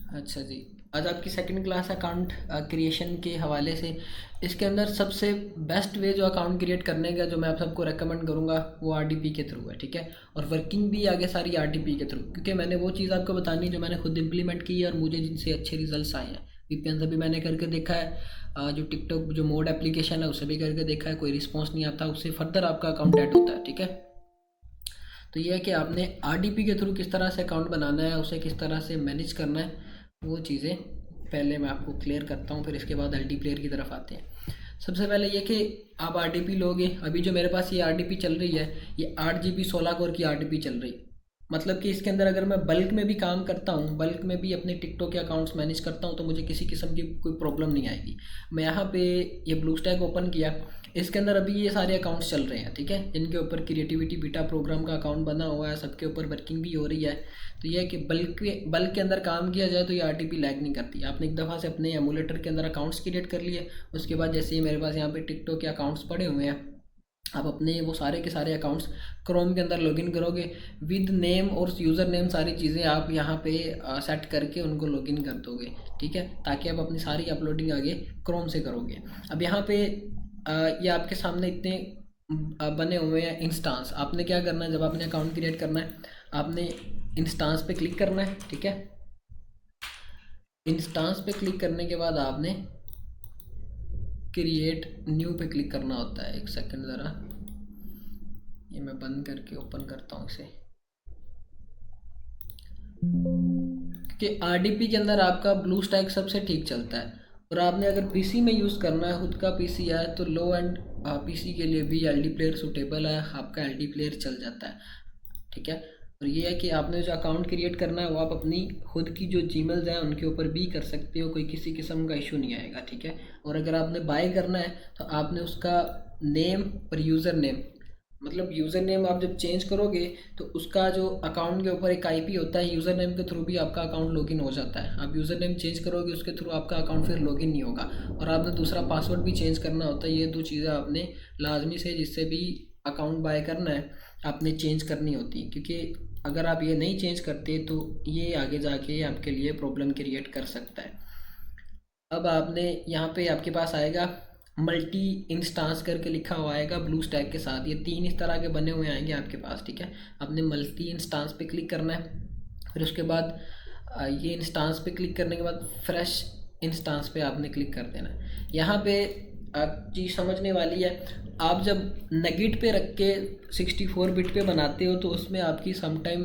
अच्छा जी। आज आपकी सेकंड क्लास अकाउंट क्रिएशन के हवाले से। इसके अंदर सबसे बेस्ट वे जो अकाउंट क्रिएट करने का जो मैं आप सबको रेकमेंड करूँगा वो आरडीपी के थ्रू है, ठीक है। और वर्किंग भी आगे सारी आरडीपी के थ्रू, क्योंकि मैंने वो चीज़ आपको बतानी जो मैंने खुद इंप्लीमेंट की है और मुझे जिनसे अच्छे रिजल्ट्स आए हैं। वीपीएन से भी मैंने करके देखा है, जो टिकटॉक जो मोड एप्लीकेशन है उसे भी करके देखा है, कोई रिस्पॉन्स नहीं आता, उससे फर्दर आपका अकाउंट ऐड होता है, ठीक है। तो ये है कि आपने आरडीपी के थ्रू किस तरह से अकाउंट बनाना है, उसे किस तरह से मैनेज करना है, वो चीज़ें पहले मैं आपको क्लियर करता हूँ, फिर इसके बाद एलडी प्लेयर की तरफ आते हैं। सबसे पहले ये कि आप आरडीपी लोगे। अभी जो मेरे पास ये आरडीपी चल रही है, ये 8 GB 16 कोर की आरडीपी चल रही है। मतलब कि इसके अंदर अगर मैं बल्क में भी काम करता हूँ, बल्क में भी अपने टिकटॉक के अकाउंट्स मैनेज करता हूँ, तो मुझे किसी किस्म की कोई प्रॉब्लम नहीं आएगी। मैं यहाँ पे ये ब्लू स्टैक ओपन किया, इसके अंदर अभी ये सारे अकाउंट्स चल रहे हैं, ठीक है, जिनके ऊपर क्रिएटिविटी बीटा प्रोग्राम का अकाउंट बना हुआ है, सबके ऊपर वर्किंग भी हो रही है। तो ये है कि बल्क के अंदर काम किया जाए तो ये आरटीपी लैग नहीं करती। आपने एक दफ़ा से अपने एमुलेटर के अंदर अकाउंट्स क्रिएट कर लिए, उसके बाद जैसे ही मेरे पास यहाँ पे टिकटॉक के अकाउंट्स पड़े हुए हैं, आप अपने वो सारे के सारे अकाउंट्स क्रोम के अंदर लॉगिन करोगे विद नेम और यूज़र नेम, सारी चीज़ें आप यहाँ पे सेट करके उनको लॉगिन कर दोगे, ठीक है, ताकि आप अपनी सारी अपलोडिंग आगे क्रोम से करोगे। अब यहाँ पे ये आपके सामने इतने बने हुए हैं इंस्टांस। आपने क्या करना है, जब आपने अकाउंट क्रिएट करना है, आपने इंस्टांस पे क्लिक करना है, ठीक है। इंस्टांस पे क्लिक करने के बाद आपने क्रिएट न्यू पे क्लिक करना होता है। एक सेकंड ज़रा, ये मैं बंद करके ओपन करता हूँ इसे, कि आरडीपी के अंदर आपका ब्लू स्टैक सबसे ठीक चलता है। और आपने अगर पीसी में यूज़ करना है, खुद का पीसी है, तो लो एंड पीसी के लिए भी एलडी प्लेयर सूटेबल है, आपका एलडी प्लेयर चल जाता है, ठीक है। और ये है कि आपने जो अकाउंट क्रिएट करना है वो आप अपनी खुद की जो जीमेल्स हैं उनके ऊपर भी कर सकते हो, कोई किसी किस्म का इशू नहीं आएगा, ठीक है। और अगर आपने बाय करना है तो आपने उसका नेम और यूज़र नेम, मतलब यूज़र नेम आप जब चेंज करोगे तो उसका जो अकाउंट के ऊपर एक आईपी होता है, यूज़र नेम के थ्रू भी आपका अकाउंट लॉगिन हो जाता है। आप यूज़र नेम चेंज करोगे उसके थ्रू आपका अकाउंट फिर लॉगिन नहीं होगा। और आपने दूसरा पासवर्ड भी चेंज करना होता है। ये दो चीज़ें आपने लाजमी से, जिससे भी अकाउंट बाय करना है, आपने चेंज करनी होती है, क्योंकि अगर आप ये नहीं चेंज करते तो ये आगे जाके आपके लिए प्रॉब्लम क्रिएट कर सकता है। अब आपने यहाँ पे आपके पास आएगा मल्टी इंस्टांस करके लिखा हुआ आएगा ब्लू स्टैक के साथ, ये तीन इस तरह के बने हुए आएंगे आपके पास, ठीक है। आपने मल्टी इंस्टांस पे क्लिक करना है, फिर उसके बाद ये इंस्टांस पे क्लिक करने के बाद फ्रेश इंस्टांस पे आपने क्लिक कर देना है। यहाँ पे चीज़ समझने वाली है, आप जब नगिट पे रख के 64 बिट पे बनाते हो तो उसमें आपकी समटाइम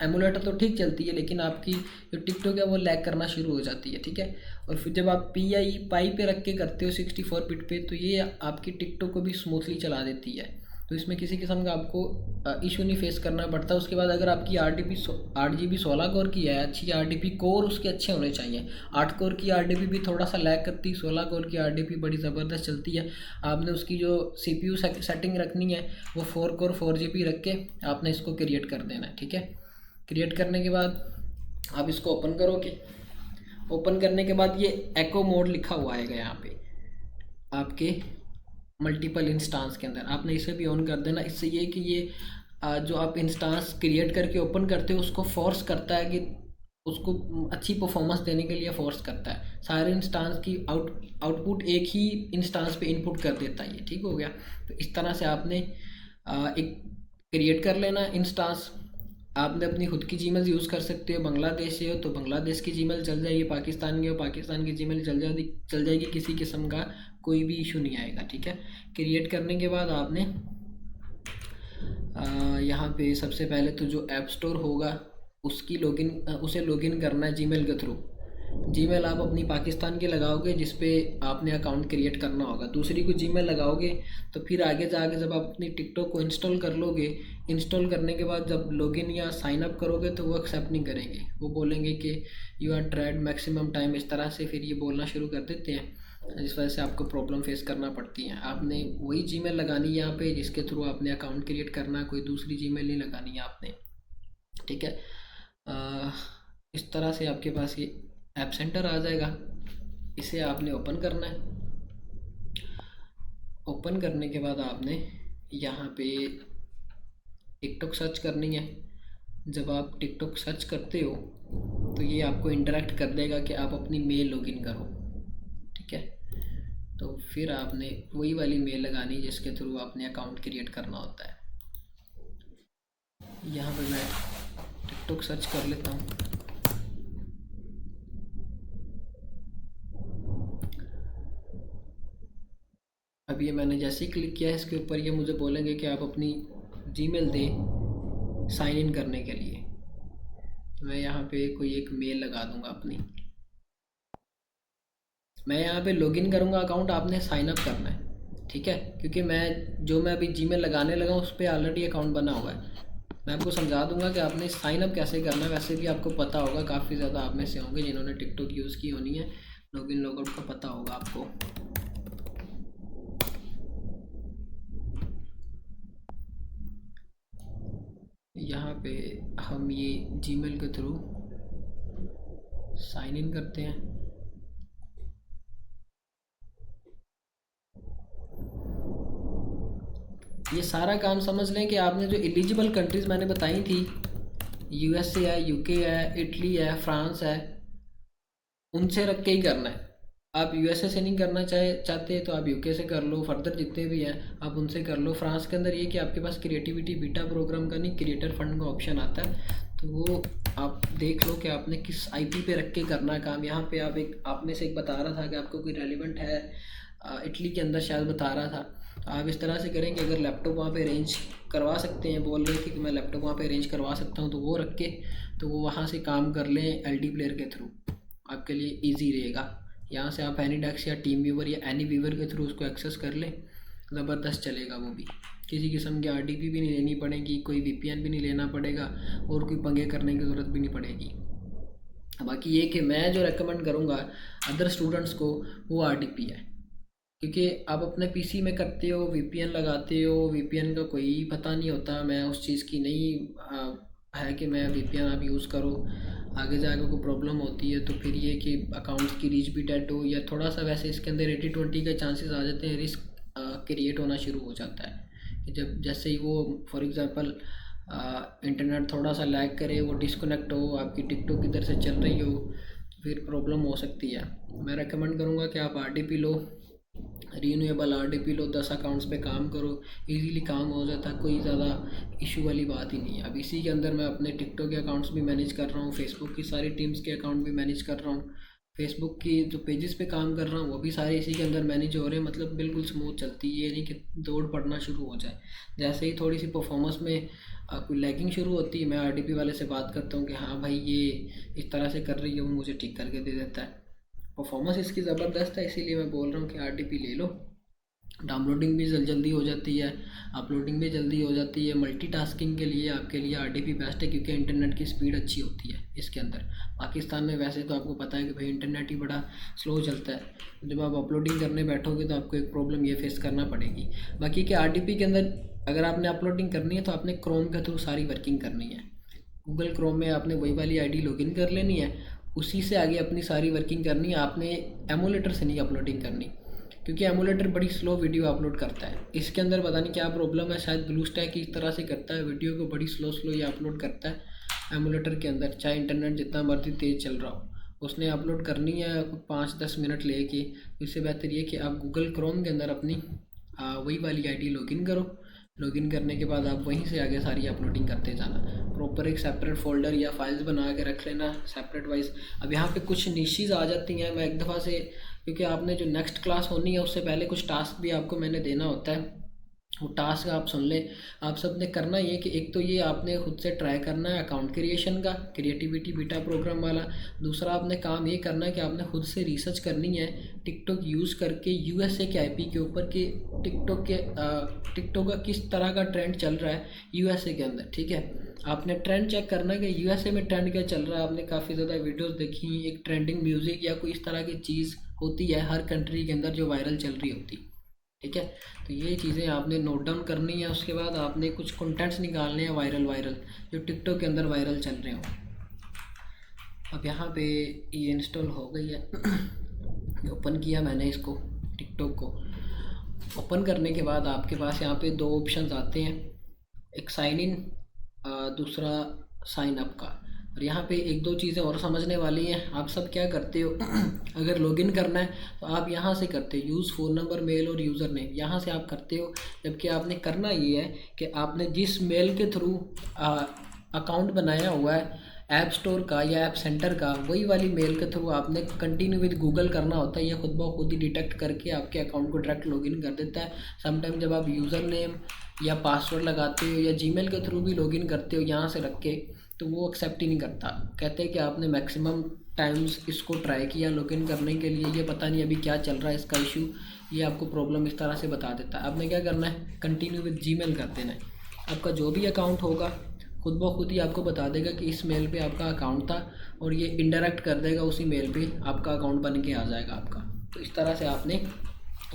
एमुलेटर तो ठीक चलती है, लेकिन आपकी जो टिकटॉक है वो लैग करना शुरू हो जाती है, ठीक है। और फिर जब आप पाई पे रख के करते हो 64 बिट पे, तो ये आपकी टिकटॉक को भी स्मूथली चला देती है। तो इसमें किसी किस्म का आपको इशू नहीं फेस करना पड़ता। उसके बाद अगर आपकी 8 GB 16 कोर की है, अच्छी आरडीपी, कोर उसके अच्छे होने चाहिए। 8 कोर की आरडीपी भी थोड़ा सा लैग करती है, 16 कोर की आरडीपी बड़ी ज़बरदस्त चलती है। आपने उसकी जो सीपीयू सेटिंग रखनी है वो 4 कोर 4 GB रख के आपने इसको क्रिएट कर देना है, ठीक है। क्रिएट करने के बाद आप इसको ओपन करोगे। ओपन करने के बाद ये एको मोड लिखा हुआ आएगा यहाँ पे आपके मल्टीपल इंस्टांस के अंदर, आपने इसे भी ऑन कर देना। इससे ये कि ये जो आप इंस्टांस क्रिएट करके ओपन करते हो उसको फोर्स करता है, कि उसको अच्छी परफॉर्मेंस देने के लिए फोर्स करता है। सारे इंस्टांस की आउटपुट एक ही इंस्टांस पे इनपुट कर देता है, ये ठीक हो गया। तो इस तरह से आपने एक क्रिएट कर लेना इंस्टांस। आपने अपनी खुद की जीमेल यूज़ कर सकते हो, बांग्लादेश से हो तो बांग्लादेश की जीमेल चल जाएगी, पाकिस्तान के हो पाकिस्तान की जीमेल चल जाएगी, किसी किस्म का कोई भी इशू नहीं आएगा, ठीक है। क्रिएट करने के बाद आपने यहाँ पे सबसे पहले तो जो ऐप स्टोर होगा उसे लॉगिन करना है जीमेल के थ्रू। जीमेल आप अपनी पाकिस्तान की लगाओगे जिस पे आपने अकाउंट क्रिएट करना होगा, दूसरी को जीमेल लगाओगे तो फिर आगे जाके जब आप अपनी टिकटॉक को इंस्टॉल कर लोगे, इंस्टॉल करने के बाद जब लॉगिन या साइन अप करोगे तो वो एक्सेप्ट नहीं करेंगे। वो बोलेंगे कि you are tried maximum time, इस तरह से फिर ये बोलना शुरू कर देते हैं, जिस वजह से आपको प्रॉब्लम फेस करना पड़ती है। आपने वही जीमेल लगानी है यहाँ पे जिसके थ्रू आपने अकाउंट क्रिएट करना है, कोई दूसरी जीमेल नहीं लगानी है आपने, ठीक है। इस तरह से आपके पास ये ऐप सेंटर आ जाएगा। इसे आपने ओपन करना है। ओपन करने के बाद आपने यहाँ पे टिकटॉक सर्च करनी है। जब आप टिकटॉक सर्च करते हो तो तो ये आपको इंटरेक्ट कर देगा कि आप अपनी मेल लॉगिन करो, ठीक है। तो फिर आपने वही वाली मेल लगानी जिसके थ्रू आपने अकाउंट क्रिएट करना होता है। यहाँ पे मैं टिकटॉक सर्च कर लेता हूँ। अब ये मैंने जैसे ही क्लिक किया है इसके ऊपर, ये मुझे बोलेंगे कि आप अपनी जीमेल दें साइन इन करने के लिए। तो मैं यहाँ पे कोई एक मेल लगा दूंगा अपनी। मैं यहाँ पे लॉगिन करूँगा अकाउंट, आपने साइन अप करना है, ठीक है। क्योंकि मैं अभी जीमेल लगाने लगा उस पर ऑलरेडी अकाउंट बना हुआ है। मैं आपको समझा दूंगा कि आपने साइन अप कैसे करना है। वैसे भी आपको पता होगा, काफ़ी ज़्यादा आप में से होंगे जिन्होंने टिकटॉक यूज़ की होनी है, लॉगिन लॉगआउट का पता होगा आपको। यहाँ पे हम ये जीमेल के थ्रू साइन इन करते हैं। ये सारा काम समझ लें कि आपने जो एलिजिबल कंट्रीज़ मैंने बताई थी, यूएसए है, यूके है, इटली है, फ्रांस है, उनसे रख के ही करना है। आप यूएसए से नहीं करना चाहते तो आप यूके से कर लो, फर्दर जितने भी हैं आप उनसे कर लो। फ्रांस के अंदर ये कि आपके पास क्रिएटिविटी बीटा प्रोग्राम का नहीं, क्रिएटर फंड का ऑप्शन आता है, तो वो आप देख लो कि आपने किस आईपी पे रख के करना है काम। यहाँ पे आप में से एक बता रहा था कि आपको कोई रेलिवेंट है, इटली के अंदर शायद बता रहा था। तो आप इस तरह से करें कि अगर लैपटॉप वहाँ पे अरेंज करवा सकते हैं, बोल रहे थे कि मैं लैपटॉप वहाँ पे अरेंज करवा सकता हूँ, तो वो रख के तो वो वहाँ से काम कर लें एलडी प्लेयर के थ्रू, आपके लिए ईजी रहेगा। यहाँ से आप एनीडेक्स या टीम व्यूवर या एनी व्यूवर के थ्रू उसको एक्सेस कर लें, ज़बरदस्त चलेगा वो भी। किसी किस्म की आरडीपी भी नहीं लेनी पड़ेगी, कोई वीपीएन भी नहीं लेना पड़ेगा, और कोई पंगे करने की ज़रूरत भी नहीं पड़ेगी। बाकी ये कि मैं जो रेकमेंड करूँगा अदर स्टूडेंट्स को, वो आरडीपी है। क्योंकि आप अपने पीसी में करते हो, वीपीएन लगाते हो, वीपीएन का कोई पता नहीं होता। मैं उस चीज़ की नहीं है कि मैं वीपीएन आप यूज़ करो, आगे जाकर कोई प्रॉब्लम होती है तो फिर ये कि अकाउंट्स की रीच भी डेड हो, या थोड़ा सा वैसे इसके अंदर 80-20 के चांसेस आ जाते हैं, रिस्क क्रिएट होना शुरू हो जाता है कि जब जैसे ही वो फॉर एग्ज़ाम्पल इंटरनेट थोड़ा सा लैग करे, वो डिस्कनेक्ट हो, आपकी टिकटॉक इधर से चल रही हो, फिर प्रॉब्लम हो सकती है। मैं रेकमेंड करूँगा कि आप आरडीपी लो, रीन्यूएबल आरडीपी लो, 10 अकाउंट्स पे काम करो, इजीली काम हो जाता है, कोई ज़्यादा इशू वाली बात ही नहीं है। अब इसी के अंदर मैं अपने टिकटॉक के अकाउंट्स भी मैनेज कर रहा हूँ, फेसबुक की सारी टीम्स के अकाउंट भी मैनेज कर रहा हूँ, फेसबुक की जो पेजेस पे काम कर रहा हूँ वो भी सारे इसी के अंदर मैनेज हो रहे हैं। मतलब बिल्कुल स्मूथ चलती है, ये नहीं कि दौड़ पड़ना शुरू हो जाए। जैसे ही थोड़ी सी परफॉर्मेंस में कोई लैगिंग शुरू होती है, मैं आरडीपी वाले से बात करता हूँ कि हाँ भाई ये इस तरह से कर रही है, वो मुझे ठीक करके दे देता है। परफॉर्मेंस इसकी ज़बरदस्त है, इसीलिए मैं बोल रहा हूँ कि आरडीपी ले लो। डाउनलोडिंग भी जल्दी हो जाती है, अपलोडिंग भी जल्दी हो जाती है। मल्टीटास्किंग के लिए आपके लिए आरडीपी बेस्ट है, क्योंकि इंटरनेट की स्पीड अच्छी होती है इसके अंदर। पाकिस्तान में वैसे तो आपको पता है कि भाई इंटरनेट ही बड़ा स्लो चलता है। जब आप अपलोडिंग करने बैठोगे तो आपको एक प्रॉब्लम ये फेस करना पड़ेगी। बाकी कि आरडीपी के अंदर अगर आपने अपलोडिंग करनी है तो आपने क्रोम के थ्रू सारी वर्किंग करनी है। गूगल क्रोम में आपने वही वाली आईडी लॉगिन कर लेनी है, उसी से आगे अपनी सारी वर्किंग करनी है। आपने एमुलेटर से नहीं अपलोडिंग करनी, क्योंकि एमुलेटर बड़ी स्लो वीडियो अपलोड करता है। इसके अंदर पता नहीं क्या प्रॉब्लम है, शायद ब्लू स्टैक इस तरह से करता है, वीडियो को बड़ी स्लो ये अपलोड करता है एमुलेटर के अंदर, चाहे इंटरनेट जितना मर्जी तेज़ चल रहा हो। उसने अपलोड करनी है 5-10 मिनट लेके। इससे बेहतर ये कि आप गूगल क्रोम के अंदर अपनी वही वाली आईडी लॉगिन करो। लॉगिन करने के बाद आप वहीं से आगे सारी अपलोडिंग करते जाना। प्रॉपर एक सेपरेट फ़ोल्डर या फाइल्स बना के रख लेना सेपरेट वाइज। अब यहाँ पे कुछ निशीज़ आ जाती हैं, मैं एक दफ़ा से, क्योंकि आपने जो नेक्स्ट क्लास होनी है उससे पहले कुछ टास्क भी आपको मैंने देना होता है, वो टास्क आप सुन लें। आप सब ने करना ये कि एक तो ये आपने खुद से ट्राई करना है अकाउंट क्रिएशन का, क्रिएटिविटी बीटा प्रोग्राम वाला। दूसरा आपने काम ये करना है कि आपने खुद से रिसर्च करनी है टिकटॉक यूज़ करके यूएसए के आईपी के ऊपर कि टिकटॉक का किस तरह का ट्रेंड चल रहा है यूएसए के अंदर, ठीक है। आपने ट्रेंड चेक करना है कि यूएसए में ट्रेंड क्या चल रहा है। आपने काफ़ी ज़्यादा वीडियोस देखी, एक ट्रेंडिंग म्यूज़िक या कोई इस तरह की चीज़ होती है हर कंट्री के अंदर जो वायरल चल रही होती, ठीक है। तो ये चीज़ें आपने नोट डाउन करनी है। उसके बाद आपने कुछ कंटेंट्स निकालने हैं वायरल जो टिकटॉक के अंदर वायरल चल रहे हो। अब यहाँ पे ये इंस्टॉल हो गई है ओपन किया मैंने इसको, टिकटॉक को ओपन करने के बाद आपके पास यहाँ पे 2 ऑप्शंस आते हैं, एक साइन इन, दूसरा साइन अप का। और यहाँ पे एक दो चीज़ें और समझने वाली हैं। आप सब क्या करते हो अगर लॉगिन करना है तो आप यहाँ से करते हो, यूज़ फ़ोन नंबर, मेल और यूज़र नेम, यहाँ से आप करते हो। जबकि आपने करना ये है कि आपने जिस मेल के थ्रू अकाउंट बनाया हुआ है ऐप स्टोर का या ऐप सेंटर का, वही वाली मेल के थ्रू आपने कंटिन्यू विद गूगल करना होता है। ये खुद ब खुद ही डिटेक्ट करके आपके अकाउंट को डायरेक्ट लॉगिन कर देता है। समटाइम जब आप यूज़र नेम या पासवर्ड लगाते हो या जीमेल के थ्रू भी लॉगिन करते हो यहाँ से रख के, तो वो एक्सेप्ट ही नहीं करता। कहते हैं कि आपने मैक्सिमम टाइम्स इसको ट्राई किया लॉगिन करने के लिए, ये पता नहीं अभी क्या चल रहा है इसका इशू, ये आपको प्रॉब्लम इस तरह से बता देता है। आपने क्या करना है, कंटिन्यू विद जीमेल कर देना है। आपका जो भी अकाउंट होगा खुद ब खुद ही आपको बता देगा कि इस मेल पे आपका अकाउंट था, और ये इंडायरेक्ट कर देगा उसी मेल पे, आपका अकाउंट बन के आ जाएगा आपका। तो इस तरह से आपने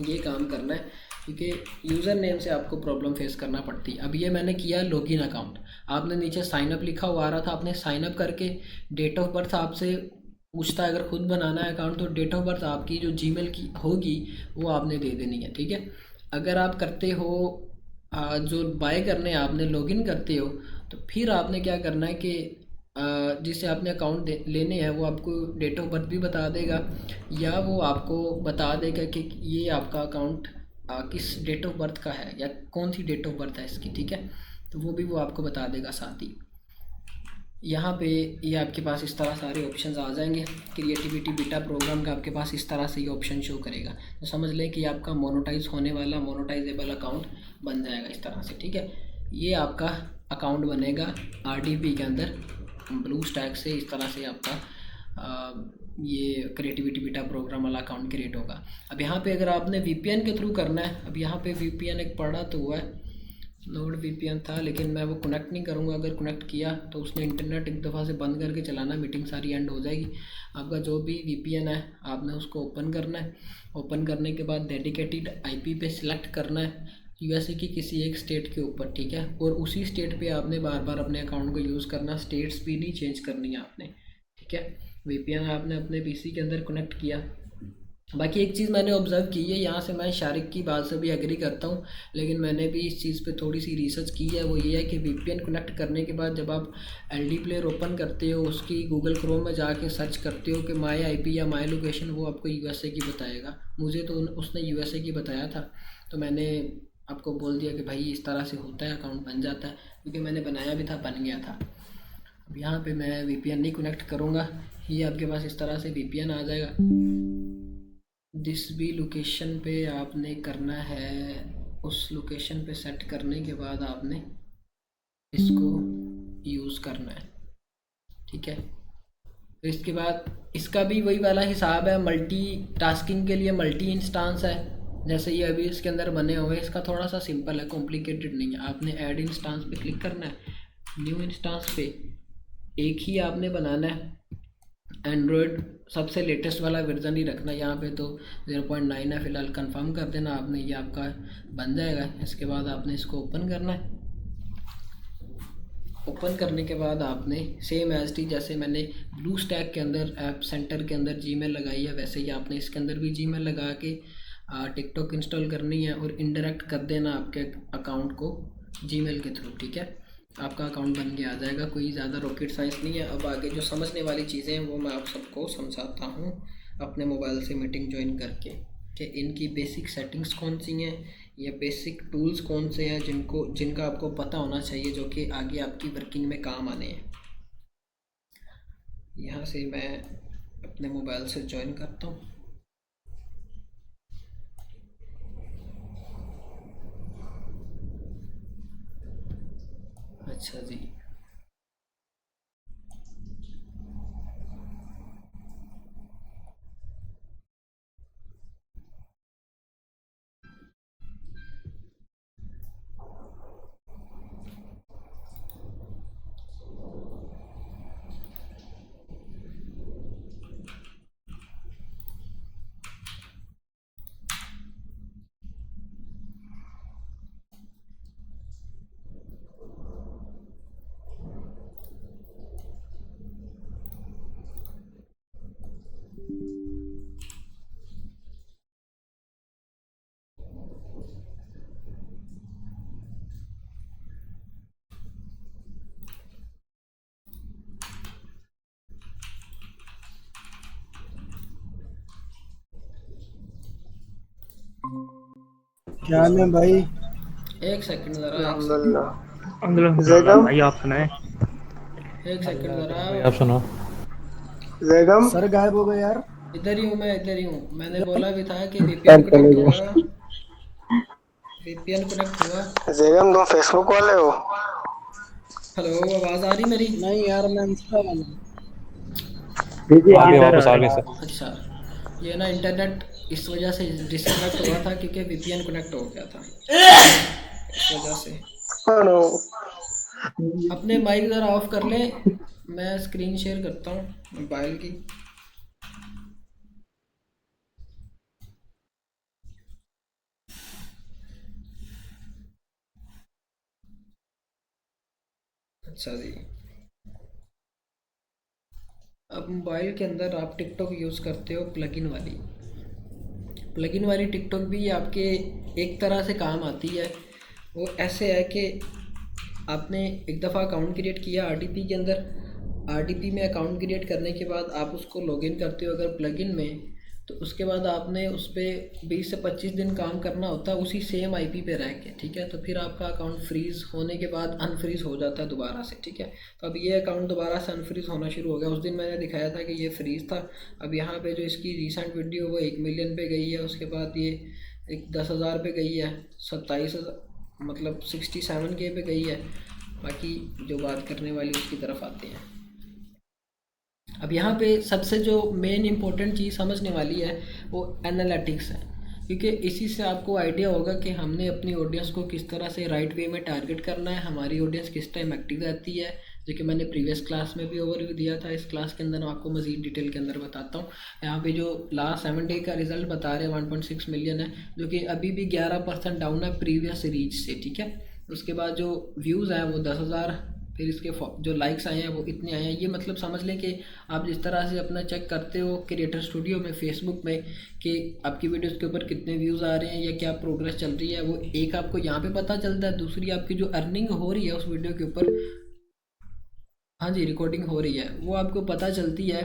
ये काम करना है, क्योंकि यूज़र नेम से आपको प्रॉब्लम फेस करना पड़ती है। अब ये मैंने किया लॉगिन अकाउंट, आपने नीचे साइन अप लिखा हुआ आ रहा था, आपने साइन अप करके डेट ऑफ बर्थ आपसे पूछता है। अगर खुद बनाना है अकाउंट तो डेट ऑफ बर्थ आपकी जो जीमेल की होगी वो आपने दे देनी है, ठीक है। अगर आप करते हो जो बाय करने आपने लॉगिन करते हो, तो फिर आपने क्या करना है कि जिससे आपने अकाउंट लेने हैं वो आपको डेट ऑफ बर्थ भी बता देगा, या वो आपको बता देगा कि ये आपका अकाउंट किस डेट ऑफ बर्थ का है या कौन सी डेट ऑफ बर्थ है इसकी, ठीक है। तो वो भी वो आपको बता देगा साथ ही। यहाँ पे ये आपके पास इस तरह सारे ऑप्शंस आ जाएंगे। क्रिएटिविटी बीटा प्रोग्राम का आपके पास इस तरह से ये ऑप्शन शो करेगा, तो समझ लें कि आपका मोनेटाइज होने वाला मोनेटाइजेबल अकाउंट बन जाएगा इस तरह से, ठीक है। ये आपका अकाउंट बनेगा आरडीपी के अंदर ब्लू स्टैक से। इस तरह से आपका ये क्रिएटिविटी बीटा प्रोग्राम वाला अकाउंट क्रिएट होगा। अब यहाँ पे अगर आपने वीपीएन के थ्रू करना है, अब यहाँ पे वीपीएन एक पड़ा तो हुआ है, नोड वीपीएन था, लेकिन मैं वो कनेक्ट नहीं करूँगा। अगर कनेक्ट किया तो उसने इंटरनेट एक दफ़ा से बंद करके चलाना, मीटिंग सारी एंड हो जाएगी। आपका जो भी वीपीएन है आपने उसको ओपन करना है। ओपन करने के बाद डेडिकेटेड आईपी पे सिलेक्ट करना है यूएसए की किसी एक स्टेट के ऊपर, ठीक है। और उसी स्टेट पे आपने बार बार अपने अकाउंट को यूज़ करना, स्टेट्स भी नहीं चेंज करनी है आपने, ठीक है। वीपीएन आपने अपने पीसी के अंदर कनेक्ट किया। बाकी एक चीज़ मैंने ऑब्ज़र्व की है, यहाँ से मैं शारिक की बात से भी एग्री करता हूँ, लेकिन मैंने भी इस चीज़ पे थोड़ी सी रिसर्च की है। वो ये है कि वीपीएन कनेक्ट करने के बाद जब आप एलडी प्लेयर ओपन करते हो, उसकी गूगल क्रोम में जाके सर्च करते हो कि माई आईपी या माई लोकेशन, वो आपको यूएसए की बताएगा। मुझे तो उसने यूएसए की बताया था, तो मैंने आपको बोल दिया कि भाई इस तरह से होता है, अकाउंट बन जाता है, क्योंकि मैंने बनाया भी था, बन गया था। अब यहाँ पे मैं वीपीएन नहीं कनेक्ट करूँगा, ये आपके पास इस तरह से वीपीएन आ जाएगा। जिस भी लोकेशन पे आपने करना है उस लोकेशन पे सेट करने के बाद आपने इसको यूज़ करना है, ठीक है। तो इसके बाद इसका भी वही वाला हिसाब है, मल्टी टास्किंग के लिए मल्टी इंस्टांस है। जैसे ये अभी इसके अंदर बने हुए हैं, इसका थोड़ा सा सिंपल है, कॉम्प्लिकेटेड नहीं है। आपने ऐड इंस्टांस पे क्लिक करना है, न्यू इंस्टांस पे एक ही आपने बनाना है, एंड्रॉयड सबसे लेटेस्ट वाला वर्जन ही रखना। यहाँ पे तो 0.9 है फ़िलहाल, कंफर्म कर देना आपने, ये आपका बन जाएगा। इसके बाद आपने इसको ओपन करना है। ओपन करने के बाद आपने सेम एज टी जैसे मैंने ब्लू स्टैक के अंदर ऐप सेंटर के अंदर जीमेल लगाई है, वैसे ही आपने इसके अंदर भी जीमेल लगा के टिकटॉक इंस्टॉल करनी है और इंडायरेक्ट कर देना आपके अकाउंट को जीमेल के थ्रू, ठीक है। आपका अकाउंट बन के आ जाएगा, कोई ज़्यादा रॉकेट साइंस नहीं है। अब आगे जो समझने वाली चीज़ें हैं वो मैं आप सबको समझाता हूँ अपने मोबाइल से मीटिंग ज्वाइन करके, कि इनकी बेसिक सेटिंग्स कौन सी हैं या बेसिक टूल्स कौन से हैं जिनका आपको पता होना चाहिए, जो कि आगे आपकी वर्किंग में काम आने हैं। यहाँ से मैं अपने मोबाइल से ज्वाइन करता हूँ। अच्छा जी, क्या हाल है भाई? एक सेकंड ज़रा, एक सेकंड। अल्हम्दुलिल्लाह जैगम भाई, आप सुनाए। एक सेकंड ज़रा। भाई आप सुनाओ। जैगम सर गायब हो गए यार। इधर ही हूँ मैं, इधर ही हूँ। मैंने इधर बोला भी था कि वीपीएन सर चले कनेक्ट हुआ। गए। वीपीएन कनेक्ट हुआ। जैगम तुम फेसबुक वाले हो? हेलो, आवाज़ आ रही मेरी? नहीं यार, मैं इंस्टा वाला हूँ। दीदी आ आ गए, रही वापस है आ सर, गए आ सर। रही अच्छा। ये ना इंटरनेट इस वजह से डिस्कनेक्ट हुआ था क्योंकि वीपीएन कनेक्ट हो गया था, इस वजह से। है। नो। अपने माइक ज़रा ऑफ कर लें। मैं स्क्रीन शेयर करता हूँ मोबाइल की। अच्छा जी। अब मोबाइल के अंदर आप टिकटॉक यूज़ करते हो प्लगइन वाली। प्लगइन वाली टिकटॉक भी आपके एक तरह से काम आती है। वो ऐसे है कि आपने एक दफ़ा अकाउंट क्रिएट किया आरडीपी के अंदर। आरडीपी में अकाउंट क्रिएट करने के बाद आप उसको लॉगिन करते हो अगर प्लगइन में, तो उसके बाद आपने उस पर 20 से 25 दिन काम करना होता है उसी सेम आईपी पे रह के, ठीक है। तो फिर आपका अकाउंट फ्रीज़ होने के बाद अनफ्रीज़ हो जाता है दोबारा से, ठीक है। तो अब ये अकाउंट दोबारा से अनफ्रीज़ होना शुरू हो गया। उस दिन मैंने दिखाया था कि ये फ्रीज़ था। अब यहाँ पे जो इसकी रिसेंट वीडियो वो 1 मिलियन पे गई है, उसके बाद ये एक 10,000 पे गई है, 27, मतलब 67K पे गई है। बाकी जो बात करने वाली उसकी तरफ आते हैं। अब यहाँ पे सबसे जो मेन इंपॉर्टेंट चीज़ समझने वाली है वो एनालिटिक्स है, क्योंकि इसी से आपको आइडिया होगा कि हमने अपनी ऑडियंस को किस तरह से राइट वे में टारगेट करना है, हमारी ऑडियंस किस टाइम एक्टिव रहती है, जो कि मैंने प्रीवियस क्लास में भी ओवरव्यू दिया था। इस क्लास के अंदर मैं आपको मज़ीद डिटेल के अंदर बताता हूँ। यहाँ पे जो लास्ट 7 डे का रिजल्ट बता रहे हैं 1.6 मिलियन है, जो कि अभी भी 11% डाउन है प्रीवियस रीच से, ठीक है। उसके बाद जो व्यूज़ हैं वो 10,000, फिर इसके जो लाइक्स आए हैं वो इतने आए हैं। ये मतलब समझ लें कि आप जिस तरह से अपना चेक करते हो क्रिएटर स्टूडियो में फेसबुक में कि आपकी वीडियोस के ऊपर कितने व्यूज़ आ रहे हैं या क्या प्रोग्रेस चल रही है, वो एक आपको यहाँ पे पता चलता है। दूसरी आपकी जो अर्निंग हो रही है उस वीडियो के ऊपर, हाँ जी रिकॉर्डिंग हो रही है, वो आपको पता चलती है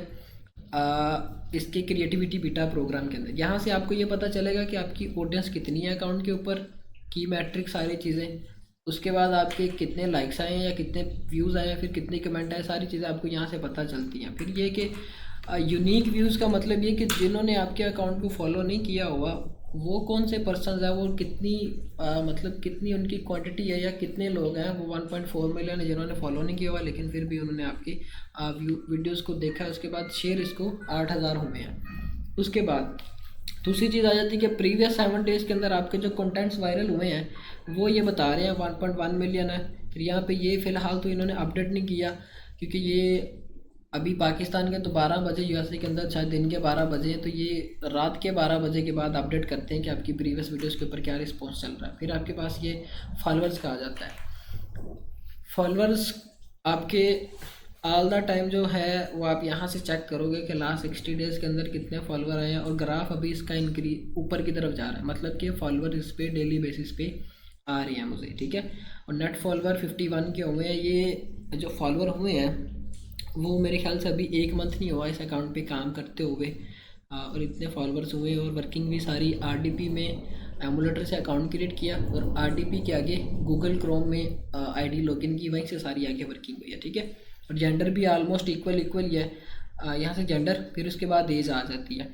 इसके क्रिएटिविटी बीटा प्रोग्राम के अंदर। यहाँ से आपको ये पता चलेगा कि आपकी ऑडियंस कितनी है अकाउंट के ऊपर, की मैट्रिक सारी चीज़ें। उसके बाद आपके कितने लाइक्स आए हैं या कितने व्यूज़ आए हैं, फिर कितने कमेंट आए, सारी चीज़ें आपको यहाँ से पता चलती हैं। फिर ये कि यूनिक व्यूज़ का मतलब ये कि जिन्होंने आपके अकाउंट को फॉलो नहीं किया हुआ वो कौन से पर्सन है, वो कितनी मतलब कितनी उनकी क्वांटिटी है या कितने लोग हैं। वो 1.4 मिलियन है जिन्होंने फॉलो नहीं किया हुआ, लेकिन फिर भी उन्होंने आपकी वीडियोस को देखा। उसके बाद शेयर इसको 8,000 हुए हैं। उसके बाद दूसरी चीज़ आ जाती है कि प्रीवियस 7 डेज़ के अंदर आपके जो कंटेंट्स वायरल हुए हैं वो ये बता रहे हैं 1.1 मिलियन है। फिर यहाँ पे ये फ़िलहाल तो इन्होंने अपडेट नहीं किया क्योंकि ये अभी पाकिस्तान के तो 12 बजे, यूएसए के अंदर शायद दिन के 12 बजे हैं, तो ये रात के 12 बजे के बाद अपडेट करते हैं कि आपकी प्रीवियस वीडियोस के ऊपर क्या रिस्पॉन्स चल रहा है। फिर आपके पास ये फॉलोअर्स का आ जाता है। फॉलोअर्स आपके ऑल द टाइम जो है वो आप यहाँ से चेक करोगे कि लास्ट 60 डेज़ के अंदर कितने फॉलोअर आए हैं, और ग्राफ अभी इसका इंक्रीज ऊपर की तरफ जा रहा है, मतलब कि फॉलोअर इस पर डेली बेसिस पे आ रही हैं मुझे, ठीक है। और नेट फॉलोअर 51 के हुए हैं। ये जो फॉलोअर हुए हैं वो मेरे ख्याल से अभी 1 मंथ नहीं हुआ इस अकाउंट पे काम करते हुए, और इतने फॉलोअर्स हुए। और वर्किंग भी सारी आरडीपी में एमुलेटर से अकाउंट क्रिएट किया और आरडीपी के आगे गूगल क्रोम में आईडी लॉगिन की, वहीं से सारी आगे वर्किंग हुई है, ठीक है। और जेंडर भी आलमोस्ट इक्वल इक्वल ही है। यहाँ से जेंडर, फिर उसके बाद एज आ जाती है।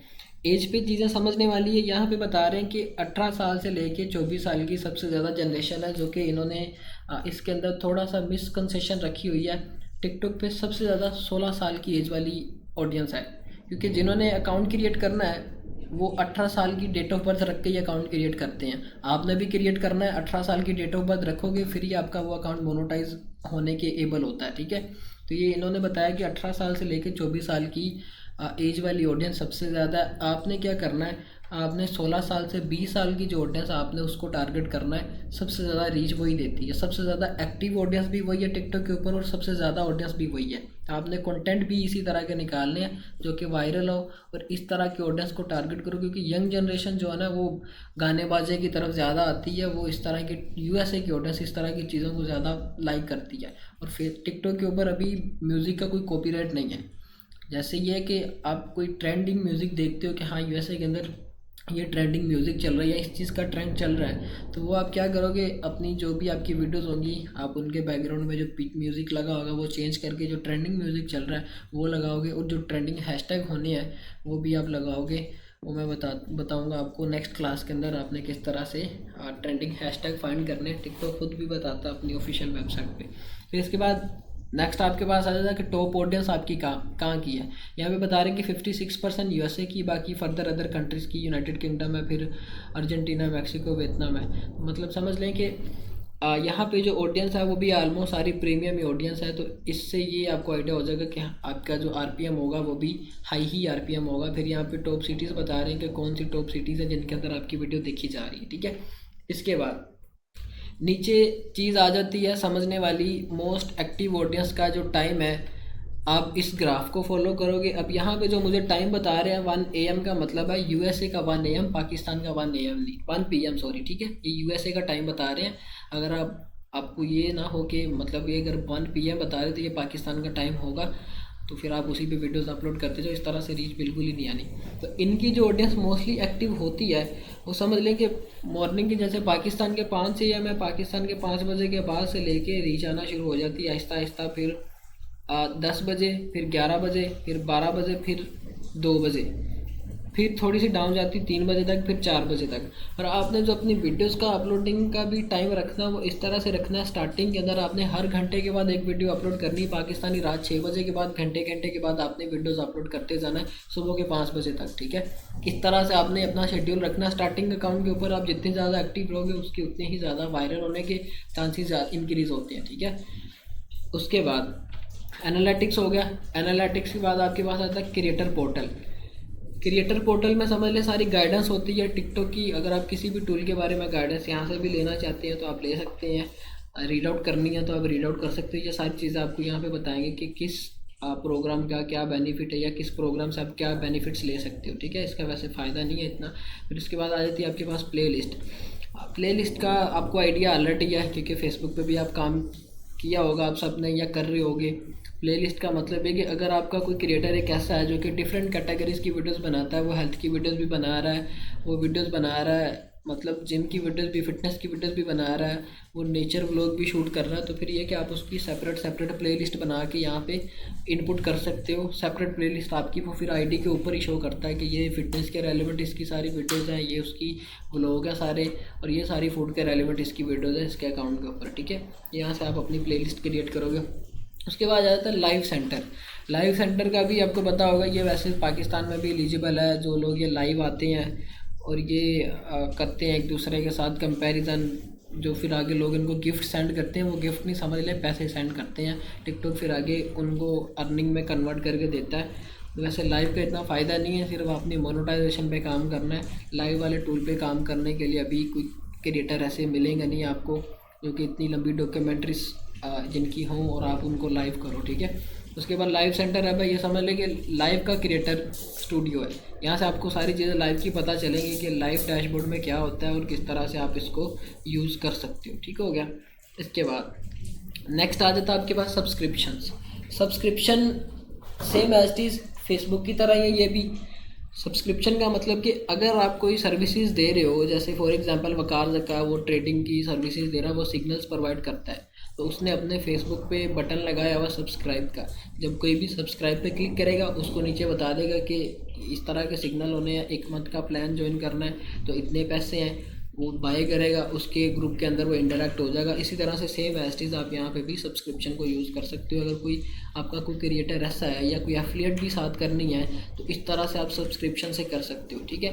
एज पे चीज़ें समझने वाली है। यहाँ पे बता रहे हैं कि 18 साल से लेके 24 साल की सबसे ज़्यादा जनरेशन है, जो कि इन्होंने इसके अंदर थोड़ा सा मिसकंसेशन रखी हुई है। टिकटॉक पे सबसे ज़्यादा 16 साल की एज वाली ऑडियंस है, क्योंकि जिन्होंने अकाउंट क्रिएट करना है वो 18 साल की डेट ऑफ बर्थ रख के ही अकाउंट क्रिएट करते हैं। आपने भी क्रिएट करना है, 18 साल की डेट ऑफ बर्थ रखोगे फिर ही आपका वो अकाउंट मोनोटाइज होने के एबल होता है, ठीक है। तो ये इन्होंने बताया कि 18 साल से लेकर 24 साल की एज वाली ऑडियंस सबसे ज़्यादा है। आपने क्या करना है, आपने 16 साल से 20 साल की जो ऑडियंस आपने उसको टारगेट करना है। सबसे ज़्यादा रीच वही देती है, सबसे ज़्यादा एक्टिव ऑडियंस भी वही है टिकटॉक के ऊपर, और सबसे ज़्यादा ऑडियंस भी वही है। आपने कंटेंट भी इसी तरह के निकालने हैं जो कि वायरल हो और इस तरह की ऑडियंस को टारगेट करो, क्योंकि यंग जनरेशन जो है ना वो गाने बाजे की तरफ ज़्यादा आती है। वो इस तरह की यूएसए की ऑडियंस इस तरह की चीज़ों को ज़्यादा लाइक करती है। और फिर टिकटॉक के ऊपर अभी म्यूज़िक का कोई कॉपीराइट नहीं है। जैसे ये है कि आप कोई ट्रेंडिंग म्यूज़िक देखते हो कि हाँ यूएसए के अंदर ये ट्रेंडिंग म्यूज़िक चल रहा है या इस चीज़ का ट्रेंड चल रहा है, तो वो आप क्या करोगे, अपनी जो भी आपकी वीडियोस होंगी आप उनके बैकग्राउंड में जो म्यूज़िक लगा होगा वो चेंज करके जो ट्रेंडिंग म्यूज़िक चल रहा है वो लगाओगे, और जो ट्रेंडिंग हैशटैग होने हैं वो भी आप लगाओगे। वो मैं बताऊंगा आपको नेक्स्ट क्लास के अंदर आपने किस तरह से ट्रेंडिंग हैशटैग फाइंड करने हैं। टिकटॉक खुद भी बताता है अपनी ऑफिशियल वेबसाइट पे। फिर इसके बाद नेक्स्ट आपके पास आ जाता है कि टॉप ऑडियंस आपकी कहाँ कहाँ की है। यहाँ पे बता रहे हैं कि 56% यूएसए की, बाकी फर्दर अदर कंट्रीज़ की, यूनाइटेड किंगडम है, फिर अर्जेंटीना, मैक्सिको, वियतनाम है। तो मतलब समझ लें कि यहाँ पे जो ऑडियंस है वो भी ऑलमोस्ट सारी प्रीमियम ही ऑडियंस है। तो इससे ये आपको आइडिया हो जाएगा कि आपका जो आरपीएम होगा वो भी हाई ही आरपीएम होगा। फिर यहाँ पे टॉप सिटीज़ बता रहे हैं कि कौन सी टॉप सिटीज़ है जिनके अंदर आपकी वीडियो देखी जा रही है, ठीक है। इसके बाद नीचे चीज़ आ जाती है समझने वाली, मोस्ट एक्टिव ऑडियंस का जो टाइम है। आप इस ग्राफ को फॉलो करोगे। अब यहाँ पे जो मुझे टाइम बता रहे हैं 1 AM का मतलब है यूएसए का 1 AM, पाकिस्तान का 1 AM नहीं, 1 PM सॉरी, ठीक है। ये यूएसए का टाइम बता रहे हैं। अगर आपको ये ना हो कि मतलब ये अगर 1 PM बता रहे तो ये पाकिस्तान का टाइम होगा, तो फिर आप उसी पे वीडियोस अपलोड करते जाओ, इस तरह से रीच बिल्कुल ही नहीं आनी। तो इनकी जो ऑडियंस मोस्टली एक्टिव होती है वो समझ लें कि मॉर्निंग के, जैसे पाकिस्तान के 5 AM है, पाकिस्तान के 5 बजे के बाद से लेके रीच आना शुरू हो जाती है आहिस्ता आहिस्ता। फिर 10 बजे, फिर 11 बजे, फिर 12 बजे, फिर 2 बजे, फिर थोड़ी सी डाउन जाती 3 बजे तक, फिर 4 बजे तक। और आपने जो अपनी वीडियोस का अपलोडिंग का भी टाइम रखना है वो इस तरह से रखना है। स्टार्टिंग के अंदर आपने हर घंटे के बाद एक वीडियो अपलोड करनी है पाकिस्तानी रात 6 बजे के बाद, घंटे घंटे के बाद आपने वीडियोस अपलोड करते जाना है सुबह के 5 बजे तक, ठीक है। इस तरह से आपने अपना शेड्यूल रखना है। स्टार्टिंग अकाउंट के ऊपर आप जितने ज़्यादा एक्टिव रहोगे उसके उतने ही ज़्यादा वायरल होने के चांसेस इंक्रीज़ होते हैं, ठीक है। उसके बाद एनालिटिक्स हो गया। एनालिटिक्स के बाद आपके पास आता है क्रिएटर पोर्टल। क्रिएटर पोर्टल में समझ लें सारी गाइडेंस होती है टिकटॉक की। अगर आप किसी भी टूल के बारे में गाइडेंस यहाँ से भी लेना चाहते हैं तो आप ले सकते हैं। रीड आउट करनी है तो आप रीड आउट कर सकते हो। ये सारी चीज़ें आपको यहाँ पे बताएंगे कि किस प्रोग्राम का क्या बेनिफिट है या किस प्रोग्राम से आप क्या बेनिफिट्स ले सकते हो, ठीक है। इसका वैसे फ़ायदा नहीं है इतना। फिर उसके बाद आ जाती है आपके पास प्ले लिस्ट का आपको आइडिया ऑलरेडी है क्योंकि फेसबुक पे भी आप काम किया होगा आप सब ने या कर रहे होगे। प्लेलिस्ट का मतलब है कि अगर आपका कोई क्रिएटर एक ऐसा है जो कि डिफरेंट कैटेगरीज की वीडियोस बनाता है, वो हेल्थ की वीडियोस भी बना रहा है, वो वीडियोस बना रहा है मतलब जिम की वीडियोस भी, फिटनेस की वीडियोस भी बना रहा है, वो नेचर व्लॉग भी शूट कर रहा है, तो फिर ये कि आप उसकी सेपरेट प्लेलिस्ट बना के यहाँ पे इनपुट कर सकते हो। सेपरेट प्लेलिस्ट आपकी वो फिर आईडी के ऊपर ही शो करता है कि ये फिटनेस के रेलिवेंट इसकी सारी वीडियोज़ हैं, ये उसकी व्लॉग है सारे, और ये सारी फूड के रेलिवेंट इसकी वीडियोज़ है इसके अकाउंट के ऊपर, ठीक है। यहाँ से आप अपनी प्ले क्रिएट करोगे। उसके बाद आ जाता है लाइव सेंटर का भी आपको पता होगा, ये वैसे पाकिस्तान में भी एलिजिबल है। जो लोग ये लाइव आते हैं और ये करते हैं एक दूसरे के साथ कंपैरिजन, जो फिर आगे लोग इनको गिफ्ट सेंड करते हैं, वो गिफ्ट नहीं समझ लें पैसे सेंड करते हैं। टिकटॉक फिर आगे उनको अर्निंग में कन्वर्ट करके देता है। वैसे लाइव का इतना फ़ायदा नहीं है, सिर्फ अपनी मोनेटाइजेशन पे काम करना है। लाइव वाले टूल पे काम करने के लिए अभी कोई क्रिएटर ऐसे मिलेंगे नहीं आपको जो कि इतनी लंबी डॉक्यूमेंट्रीज जिनकी हों और आप उनको लाइव करो, ठीक है। उसके बाद लाइव सेंटर है भाई, ये समझ लें कि लाइव का क्रिएटर स्टूडियो है। यहाँ से आपको सारी चीज़ें लाइव की पता चलेंगी कि लाइव डैशबोर्ड में क्या होता है और किस तरह से आप इसको यूज़ कर सकते हो, ठीक हो गया। इसके बाद नेक्स्ट आ जाता है आपके पास subscription same as is Facebook की तरह है ये भी। सब्सक्रिप्शन का मतलब कि अगर आप कोई सर्विसेज दे रहे हो, जैसे फॉर एग्जांपल वकार जका वो ट्रेडिंग की सर्विसेज दे रहा है, वो सिग्नल्स प्रोवाइड करता है, तो उसने अपने फेसबुक पे बटन लगाया हुआ सब्सक्राइब का। जब कोई भी सब्सक्राइब पे क्लिक करेगा उसको नीचे बता देगा कि इस तरह के सिग्नल होने हैं, 1 मंथ का प्लान ज्वाइन करना है तो इतने पैसे हैं, वो बाय करेगा, उसके ग्रुप के अंदर वो इंटरेक्ट हो जाएगा। इसी तरह से सेम एज इट आप यहाँ पे भी सब्सक्रिप्शन को यूज़ कर सकते हो। अगर कोई आपका कोई क्रिएटर ऐसा है या कोई एफिलिएट भी साथ करनी है तो इस तरह से आप सब्सक्रिप्शन से कर सकते हो, ठीक है।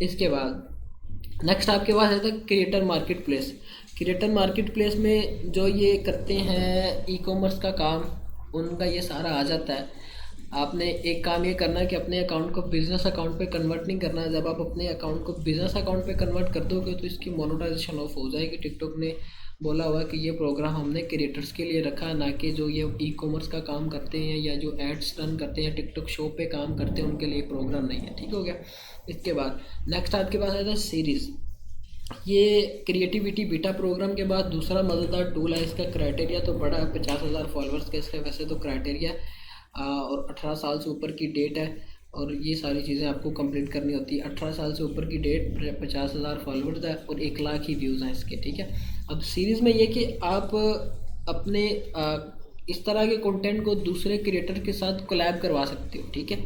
इसके बाद नेक्स्ट आपके पास है क्रिएटर मार्केट प्लेस में जो ये करते हैं ई कॉमर्स का काम, उनका ये सारा आ जाता है। आपने एक काम ये करना है कि अपने अकाउंट को बिज़नेस अकाउंट पे कन्वर्ट नहीं करना है। जब आप अपने अकाउंट को बिज़नेस अकाउंट पे कन्वर्ट कर दोगे तो इसकी मोनेटाइजेशन ऑफ हो जाएगी। टिकटॉक ने बोला हुआ कि ये प्रोग्राम हमने क्रिएटर्स के लिए रखा है, ना कि जो ये ई कॉमर्स का काम करते हैं या जो एड्स रन करते हैं टिकटॉक शो पे काम करते हैं उनके लिए प्रोग्राम नहीं है, ठीक हो गया। इसके बाद नेक्स्ट आपके पास आता है सीरीज़। ये क्रिएटिविटी बीटा प्रोग्राम के बाद दूसरा मज़ेदार टूल है। इसका क्राइटेरिया तो बड़ा है, 50,000 फॉलोअर्स का इसका वैसे तो क्राइटेरिया और 18 साल से ऊपर की डेट है। और ये सारी चीज़ें आपको कंप्लीट करनी होती है। 18 साल से ऊपर की डेट, 50,000 फॉलोअर्स है और 1 लाख ही व्यूज़ हैं इसके, ठीक है। अब सीरीज़ में ये कि आप अपने इस तरह के कंटेंट को दूसरे क्रिएटर के साथ कोलैब करवा सकते हो, ठीक है।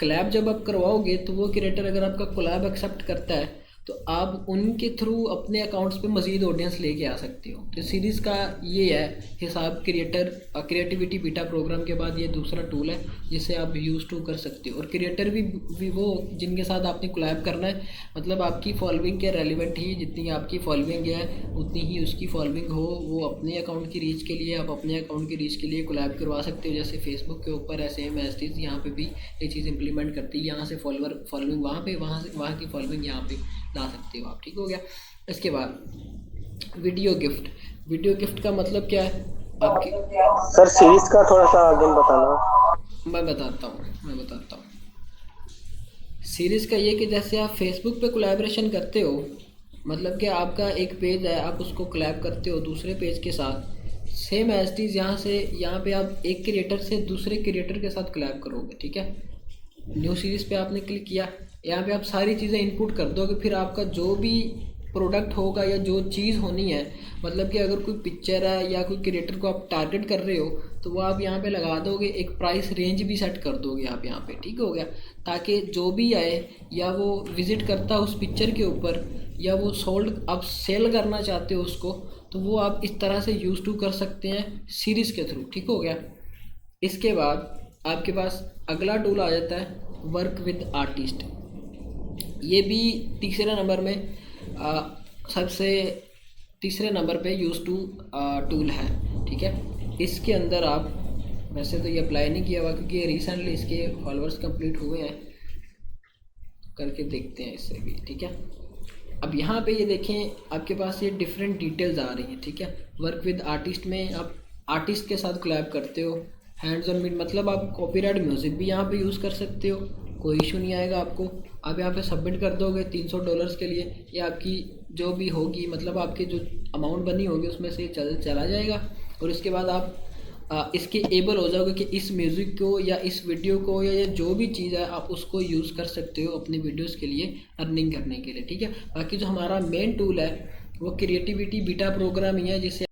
कोलैब जब आप करवाओगे तो वो क्रिएटर अगर आपका कोलैब एक्सेप्ट करता है तो आप उनके थ्रू अपने अकाउंट्स पे मज़ीद ऑडियंस लेके आ सकते हो। तो सीरीज़ का ये है हिसाब। क्रिएटिविटी बीटा प्रोग्राम के बाद ये दूसरा टूल है जिसे आप यूज़ टू कर सकते हो। और क्रिएटर भी वो जिनके साथ आपने कोलैब करना है, मतलब आपकी फॉलोइंग के रेलिवेंट ही जितनी आपकी फॉलोइंग है उतनी ही उसकी फॉलोइंग हो। वो अपने अकाउंट की रीच के लिए, आप अपने अकाउंट की रीच के लिए कोलैब करवा सकते हो। जैसे फेसबुक के ऊपर है सेम एज इट इज़, यहाँ पे भी ये चीज़ इंप्लीमेंट करती है। यहाँ से फॉलोइंग वहाँ पे, वहाँ से वहाँ की फॉलोइंग यहाँ पे ला सकते हो आप, ठीक हो गया। इसके बाद वीडियो गिफ्ट का मतलब क्या है आपकी? सर सीरीज का थोड़ा सा आगे बताना। मैं बताता हूँ। सीरीज़ का ये कि जैसे आप फेसबुक पे कोलैबोरेशन करते हो, मतलब कि आपका एक पेज है, आप उसको कोलैब करते हो दूसरे पेज के साथ, सेम एज इट इज़ यहाँ पे आप एक क्रिएटर से दूसरे क्रिएटर के साथ कोलैब करोगे, ठीक है। न्यू सीरीज़ पे आपने क्लिक किया, यहाँ पे आप सारी चीज़ें इनपुट कर दोगे, फिर आपका जो भी प्रोडक्ट होगा या जो चीज़ होनी है, मतलब कि अगर कोई पिक्चर है या कोई क्रिएटर को आप टारगेट कर रहे हो तो वो आप यहाँ पे लगा दोगे, एक प्राइस रेंज भी सेट कर दोगे आप यहाँ पे, ठीक हो गया। ताकि जो भी आए या वो विज़िट करता है उस पिक्चर के ऊपर, या वो आप सेल करना चाहते हो उसको, तो वो आप इस तरह से यूज़ टू कर सकते हैं सीरीज़ के थ्रू, ठीक हो गया। इसके बाद आपके पास अगला टूल आ जाता है वर्क विद आर्टिस्ट। ये भी तीसरे नंबर में सबसे तीसरे नंबर पे यूज़ टू टूल है, ठीक है। इसके अंदर आप, वैसे तो ये अप्लाई नहीं किया हुआ क्योंकि रिसेंटली इसके फॉलोअर्स कंप्लीट हुए हैं, करके देखते हैं इससे भी, ठीक है। अब यहाँ पे ये देखें आपके पास ये डिफरेंट डिटेल्स आ रही हैं, ठीक है। वर्क विद आर्टिस्ट में आप आर्टिस्ट के साथ कोलैब करते हो। हैंड्स ऑन बीट मतलब आप कॉपीराइट म्यूज़िक भी यहाँ पे यूज़ कर सकते हो, कोई इशू नहीं आएगा आपको। आप यहाँ पे सबमिट कर दोगे $300 के लिए, या आपकी जो भी होगी, मतलब आपके जो अमाउंट बनी होगी उसमें से चला जाएगा। और इसके बाद आप इसके एबल हो जाओगे कि इस म्यूज़िक को या इस वीडियो को या जो भी चीज़ है आप उसको यूज़ कर सकते हो अपनी वीडियोस के लिए अर्निंग करने के लिए, ठीक है। बाकी जो हमारा मेन टूल है वो क्रिएटिविटी बीटा प्रोग्राम ही है, जिसे